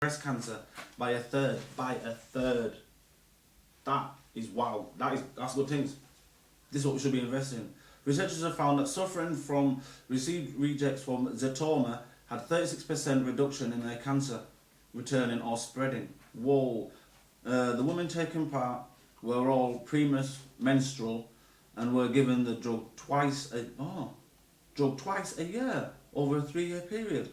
breast cancer by a third. By a third. That is wow. That's good things. This is what we should be investing in. Researchers have found that suffering from received rejects from Zetoma had 36% reduction in their cancer returning or spreading. Whoa. The women taking part were all premenstrual and were given the drug twice a year over a 3-year period.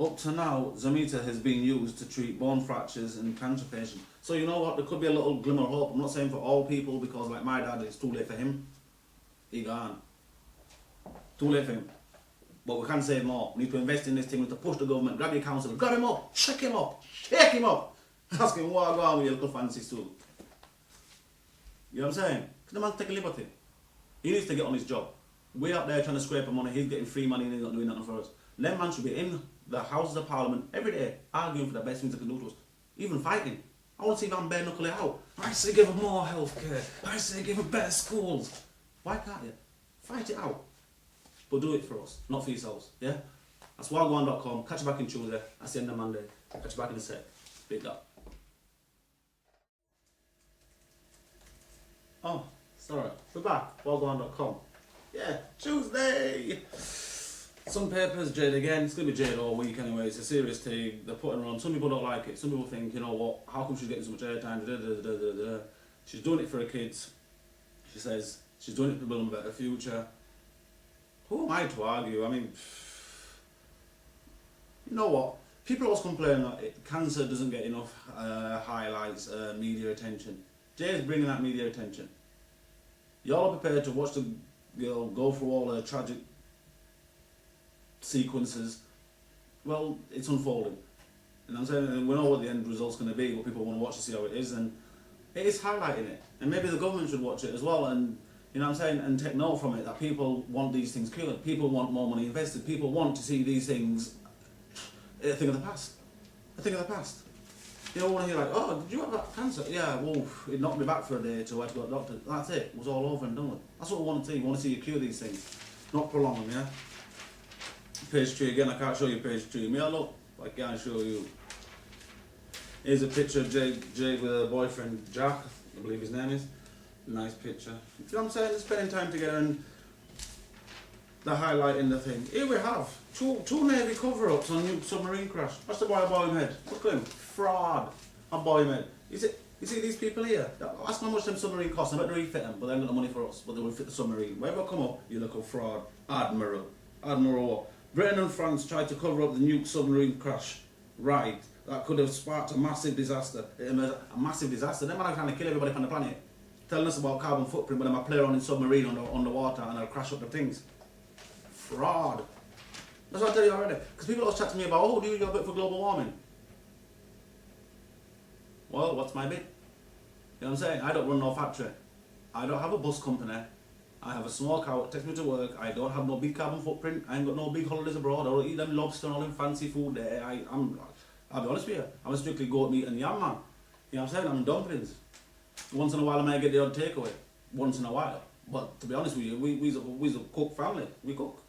Up to now, Zamita has been used to treat bone fractures in cancer patients. So you know what, there could be a little glimmer of hope. I'm not saying for all people, because like my dad, it's too late for him. He gone. Too late for him. But we can save more. We need to invest in this thing. We need to push the government, grab your council, grab him up, shake him up, shake him up. Ask him what go on with your little fancy stool. You know what I'm saying? Because the man's taking liberty. He needs to get on his job. We're up there trying to scrape him money, he's getting free money and he's not doing nothing for us. Them man should be in the Houses of Parliament every day, arguing for the best things they can do to us. Even fighting. I want to see Van bare knuckle it out. I say give them more healthcare. I say give them better schools. Why can't you? Fight it out. But do it for us, not for yourselves. Yeah? That's Wha-Gwarn.com. Catch you back in Tuesday. That's the end of Monday. Catch you back in a sec. Big up. Oh, sorry. We're back. Wha-Gwarn.com. Yeah, Tuesday! Some papers, Jade again. It's going to be Jade all week anyway. It's a serious thing. They're putting her on. Some people don't like it. Some people think, you know what, how come she's getting so much airtime? She's doing it for her kids. She says she's doing it to build a better future. Who am I to argue? I mean, you know what? People always complain that cancer doesn't get enough highlights, media attention. Jade's bringing that media attention. Y'all are prepared to watch the girl go through all her tragic sequences. Well, it's unfolding. You know what I'm saying? And we know what the end result's going to be, but people want to watch to see how it is, and it is highlighting it. And maybe the government should watch it as well, and you know what I'm saying, and take note from it that people want these things cured. People want more money invested. People want to see these things a thing of the past. A thing of the past. You don't want to hear like, oh, did you have that cancer? Yeah, well, it knocked me back for a day till I had to go to the doctor. That's it. It was all over and done with. That's what we want to see. We want to see you cure these things, not prolong them, yeah? Page 3 again, I can't show you page 3. Me, I look, I can't show you. Here's a picture of Jade with her boyfriend, Jack, I believe his name is. Nice picture. You know what I'm saying? They're spending time together and they're highlighting the thing. Here we have two Navy cover-ups on nuke submarine crash. Watch the boy above him head. Look at him. Fraud. Above him head. You see these people here? Ask how much them submarine cost. I bet they refit them, but they haven't got the money for us. But they will fit the submarine. Wherever come up, you look a fraud. Admiral. Admiral what? Britain and France tried to cover up the nuke submarine crash. Right. That could have sparked a massive disaster. A massive disaster. Them are trying to kill everybody on the planet. Telling us about carbon footprint, but I'm a player on in submarine underwater and I'll crash up the things. Fraud. That's what I tell you already. Because people always chat to me about, oh, do you do a bit for global warming? Well, what's my bit? You know what I'm saying? I don't run no factory. I don't have a bus company. I have a small cow that takes me to work. I don't have no big carbon footprint. I ain't got no big holidays abroad. I don't eat them lobster and all them fancy food there. I'll be honest with you. I'm a strictly goat meat and yam man. You know what I'm saying? I'm dumplings. Once in a while I might get the odd takeaway. Once in a while. But to be honest with you, we's a cook family. We cook.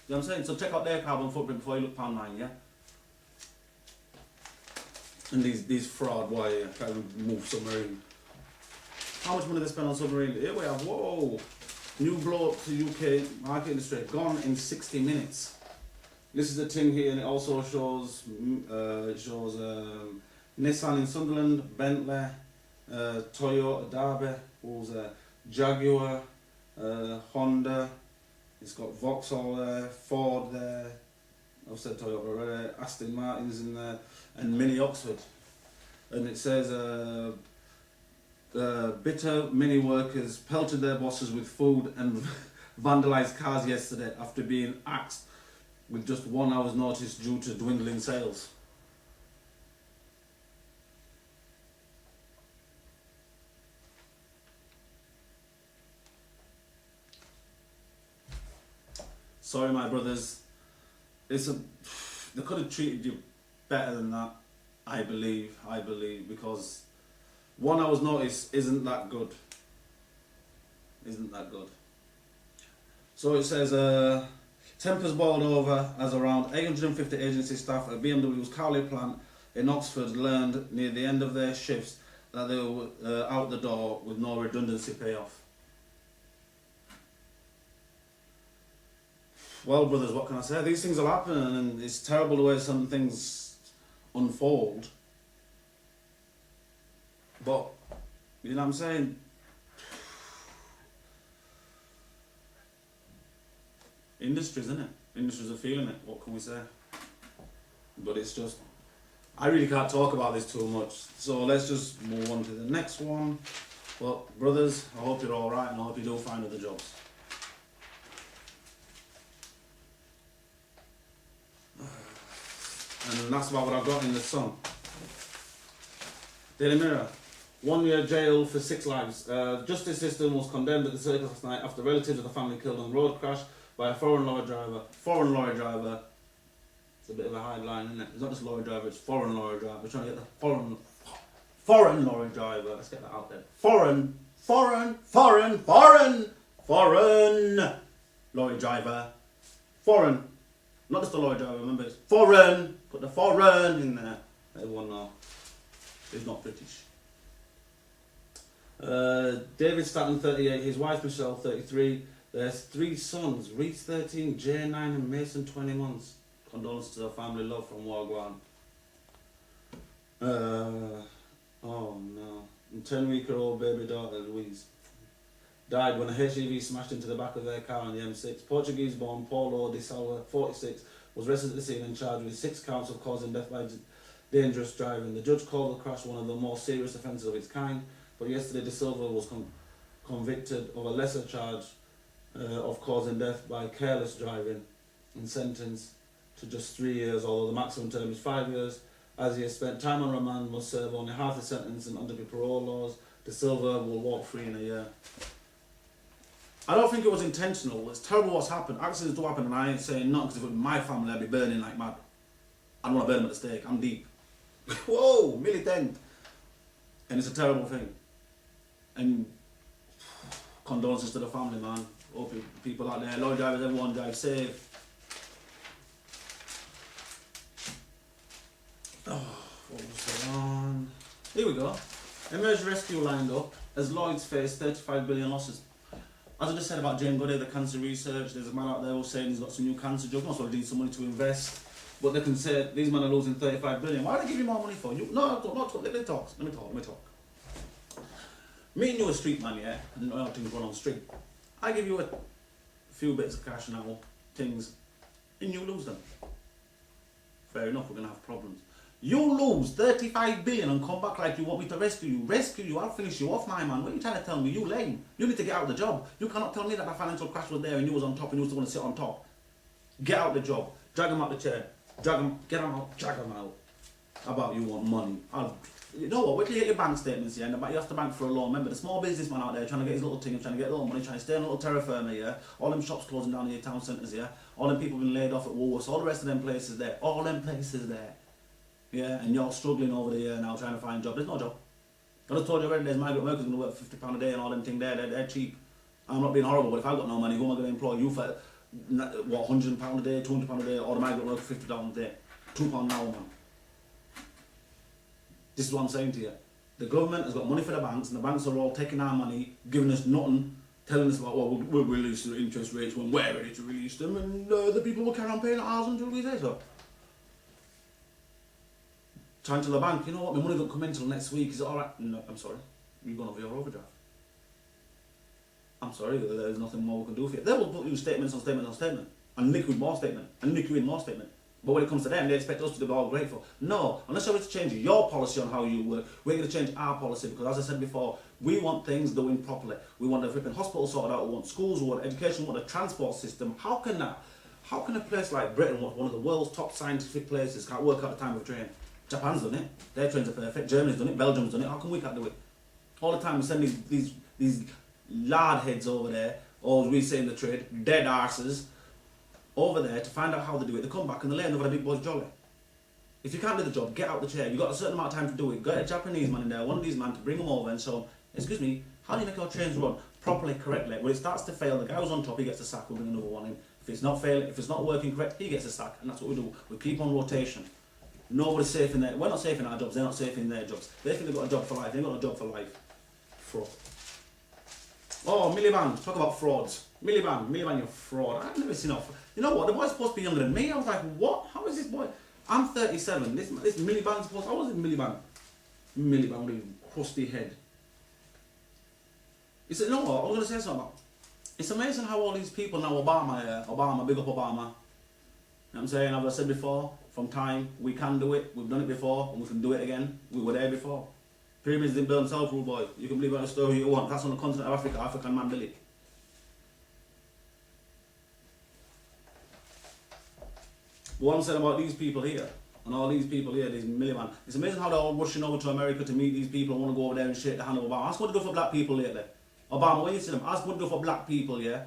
You know what I'm saying? So check out their carbon footprint before you look pound 9, yeah? And these fraud wire trying to move submarine. How much money they spend on submarine? Here we have, whoa! New blow up to UK market industry. Gone in 60 minutes. This is the thing here, and it also shows Nissan in Sunderland, Bentley, Toyota, Derby, Jaguar, Honda. It's got Vauxhall there, Ford there. I've said Toyota already. Aston Martin's in there, and Mini Oxford. And it says, bitter mini workers pelted their bosses with food and vandalised cars yesterday after being axed with just 1 hour's notice due to dwindling sales. Sorry, my brothers. They could have treated you better than that. I believe, because 1 hour's notice isn't that good. Isn't that good. So it says, tempers boiled over as around 850 agency staff at BMW's Cowley plant in Oxford learned near the end of their shifts that they were out the door with no redundancy payoff. Well, brothers, what can I say? These things will happen, and it's terrible the way some things unfold. But, you know what I'm saying? Industries, isn't it? Industries are feeling it. What can we say? But it's just, I really can't talk about this too much. So let's just move on to the next one. But brothers, I hope you're all right, and I hope you do find other jobs. And that's about what I've got in the Sun. Daily Mirror. 1 year jail for 6 lives. Justice system was condemned at the circus last night after relatives of the family killed on road crash by a foreign lorry driver. Foreign lorry driver. It's a bit of a hard line, isn't it? It's not just lorry driver, it's foreign lorry driver. We're trying to get the foreign lorry driver. Let's get that out there. Foreign lorry driver. Foreign. Not just the lorry driver, remember, it's foreign. Put the foreign in there. Everyone knows. He's not British. David Stanton, 38. His wife, Michelle, 33. Their 3 sons, Reese, 13, Jay, 9, and Mason, 20 months. Condolences to the family, love from Wha-Gwarn. Oh no. And 10-week-old baby daughter, Louise, died when a HGV smashed into the back of their car on the M6. Portuguese-born Paulo de Silva, 46, was arrested at the scene and charged with 6 counts of causing death by dangerous driving. The judge called the crash one of the more serious offences of its kind, but yesterday de Silva was convicted of a lesser charge of causing death by careless driving and sentenced to just 3 years, although the maximum term is 5 years. As he has spent time on remand, must serve only half the sentence, and under the parole laws, de Silva will walk free in a year. I don't think it was intentional. It's terrible what's happened. Accidents do happen, and I ain't saying not, because if it was my family, I'd be burning like mad. I don't want to burn them at the stake. I'm deep. Whoa, militant. And it's a terrible thing. And condolences to the family, man. Hope people out there, lorry drivers, everyone drive safe. Oh, what was the one? Here we go. Emerge Rescue lined up as Lloyd's face 35 billion losses. As I just said about Jane Goodey, the cancer research, there's a man out there who's saying he's got some new cancer drugs, also needs some money to invest. But they can say these men are losing 35 billion. Why do they give you more money for? You no, not let me talk. Let me talk. Me and you a street man, yeah, and how things run on the street. I give you a few bits of cash now, things, and you lose them. Fair enough, we're gonna have problems. You lose 35 billion and come back like you want me to rescue you. Rescue you, I'll finish you off, my man. What are you trying to tell me? You lame. You need to get out of the job. You cannot tell me that the financial crash was there and you was on top and you was going to sit on top. Get out of the job. Drag him out the chair. Drag him, get him out, drag him out. How about you want money? You know what, wait till you get your bank statements here, and you have to bank for a loan. Remember, the small businessman out there trying to get his little thing, trying to get a little money, trying to stay in a little terra firma, yeah? All them shops closing down in your town centres, yeah? All them people being laid off at Woolworths, all the rest of them places there. All them places there. Yeah, and you're struggling over the year now trying to find a job. There's no job. I just told you already, there's migrant workers going to work £50 a day and all them things there, they're cheap. I'm not being horrible, but if I've got no money, who am I going to employ? You for, what, £100 a day, £200 a day, or the migrant worker £50 a day? £2 an hour, man. This is what I'm saying to you. The government has got money for the banks, and the banks are all taking our money, giving us nothing, telling us about, well, we'll release the interest rates when we're ready to release them, and the people will carry on paying ours until we say so. Trying to the bank, you know what, my money don't come in until next week, is it alright? No, I'm sorry, you've gone over your overdraft. I'm sorry, there's nothing more we can do for you. They will put you statements on statement on statement, and nick you in more statement, and nick you in more statement. But when it comes to them, they expect us to be all grateful. No, unless you're going to change your policy on how you work, we're going to change our policy, because as I said before, we want things doing properly. We want the flipping hospital sorted out, we want schools, we want education, we want a transport system. How can a place like Britain, one of the world's top scientific places, can't work out the time of train? Japan's done it, their trains are perfect, Germany's done it, Belgium's done it, how come we can't do it? All the time we send these lard heads over there, or as we say in the trade, dead arses, over there to find out how they do it. They come back and they lay another big boy's jolly. If you can't do the job, get out the chair. You've got a certain amount of time to do it. Get a Japanese man in there, one of these men, to bring them over and so, excuse me, how do you make your trains run properly, correctly? When it starts to fail, the guy who's on top, he gets a sack, we'll bring another one in. If it's not working correct, he gets a sack, and that's what we do. We keep on rotation. Nobody's safe in there. We're not safe in our jobs. They're not safe in their jobs. They think they've got a job for life. They ain't got a job for life. Fraud. Oh, Miliband. Talk about frauds. Miliband, you're fraud. I've never seen a. You know what? The boy's supposed to be younger than me. I was like, what? How is this boy? I'm 37. This Miliband's supposed. How was it Miliband? Miliband with a crusty head. You know what? I was gonna say something. It's amazing how all these people now, Obama, big up Obama. You know what I'm saying? As I said before, from time, we can do it. We've done it before, and we can do it again. We were there before. Pyramids didn't build themselves, rule boy. You can believe what story you want. That's on the continent of Africa. African man built it. But what I'm saying about these people here, and all these people here, these Miliband, it's amazing how they're all rushing over to America to meet these people and want to go over there and shake the hand of Obama. Ask what to do for black people lately. Obama, when you see them, ask what to do for black people, yeah?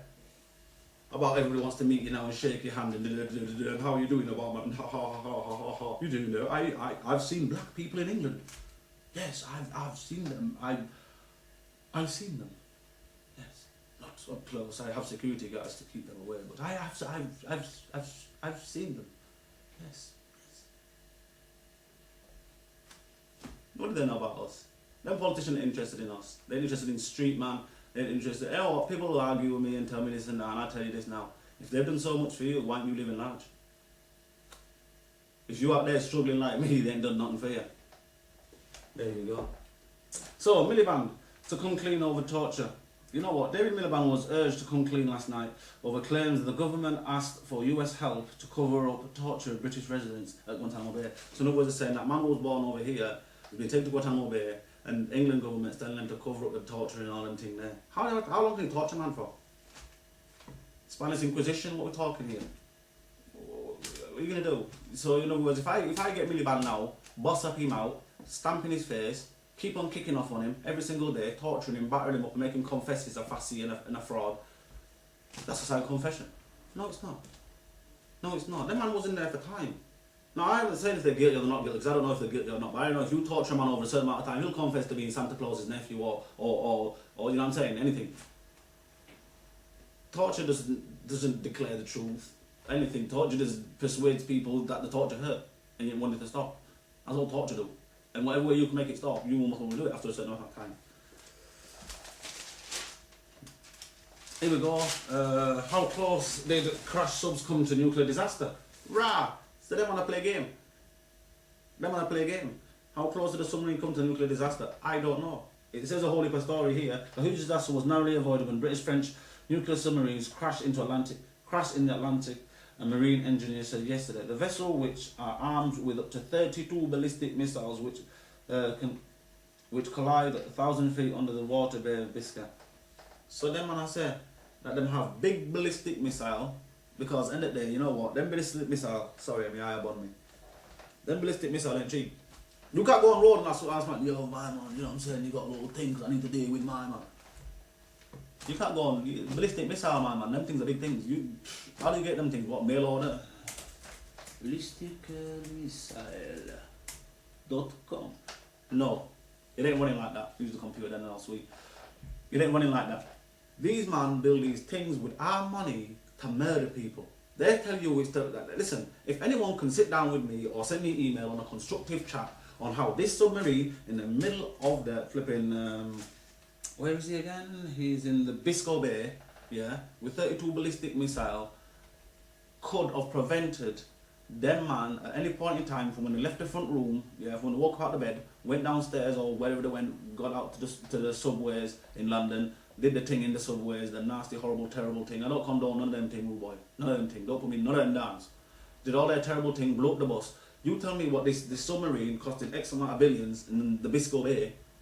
About everybody wants to meet you now and shake your hand and how are you doing, Obama? And ha ha ha ha ha ha. You do know, I've seen black people in England. Yes, I've seen them. I've seen them. Yes, not so close. I have security guards to keep them away, but I've seen them. Yes. What do they know about us? Them politicians are interested in us. They're interested in street man. They're interested. You know what? People will argue with me and tell me this and that, and I tell you this now. If they've done so much for you, why don't you live in large? If you out there struggling like me, they ain't done nothing for you. There you go. So, Miliband, to come clean over torture. You know what? David Miliband was urged to come clean last night over claims that the government asked for US help to cover up torture of British residents at Guantanamo Bay. So, in other words, they're saying that man was born over here, has been taken to Guantanamo Bay, and England government's telling them to cover up the torture and all them things there. How long can you torture man for? Spanish Inquisition? What are we talking here? What are you going to do? So, in other words, if I get Miliband now, boss up him out, stamp in his face, keep on kicking off on him every single day, torturing him, battering him up, and making him confess he's a fussy and a fraud, that's a silent confession. No, it's not. No, it's not. That man was in there for time. Now, I haven't said if they're guilty or they're not guilty, because I don't know if they're guilty or not, but I don't know if you torture a man over a certain amount of time, he'll confess to being Santa Claus's nephew or you know what I'm saying, anything. Torture doesn't declare the truth, anything. Torture just persuades people that the torture hurt, and you want it to stop. That's all torture do. And whatever way you can make it stop, you must want to do it after a certain amount of time. Here we go. How close did crash subs come to nuclear disaster? Rah! So they want to play a game. They want to play a game. How close did the submarine come to nuclear disaster? I don't know. It says a whole heap of story here. The huge disaster was narrowly avoided when British-French nuclear submarines crashed in the Atlantic. A marine engineer said yesterday. The vessel, which are armed with up to 32 ballistic missiles, which collide 1,000 feet under the water Bay of Biscay. So then when I say that them have big ballistic missile, because end of the day, you know what, them ballistic missile, sorry, my eye upon me. Them ballistic missile ain't cheap. You can't go on road and ask man, yo man, you know what I'm saying, you got little things I need to deal with my man. You can't go on ballistic missile man, them things are big things. How do you get them things? What, mail order? ballisticmissile.com. No, it ain't running like that. Use the computer then I'll sweet. It ain't running like that. These man build these things with our money to murder people. They tell you it's listen, if anyone can sit down with me or send me an email on a constructive chat on how this submarine in the middle of the flipping where is he again? He's in the Biscay Bay, yeah, with 32 ballistic missile, could have prevented them man at any point in time from when they left the front room, yeah, from when they woke out of bed, went downstairs or wherever they went, got out to the subways in London, did the thing in the subways, the nasty, horrible, terrible thing. I don't condone none of them thing, rude boy. None of them thing. Don't put me none of them downs. Did all that terrible thing, blew up the bus. You tell me what this submarine costed X amount of billions in the Biscay Bay,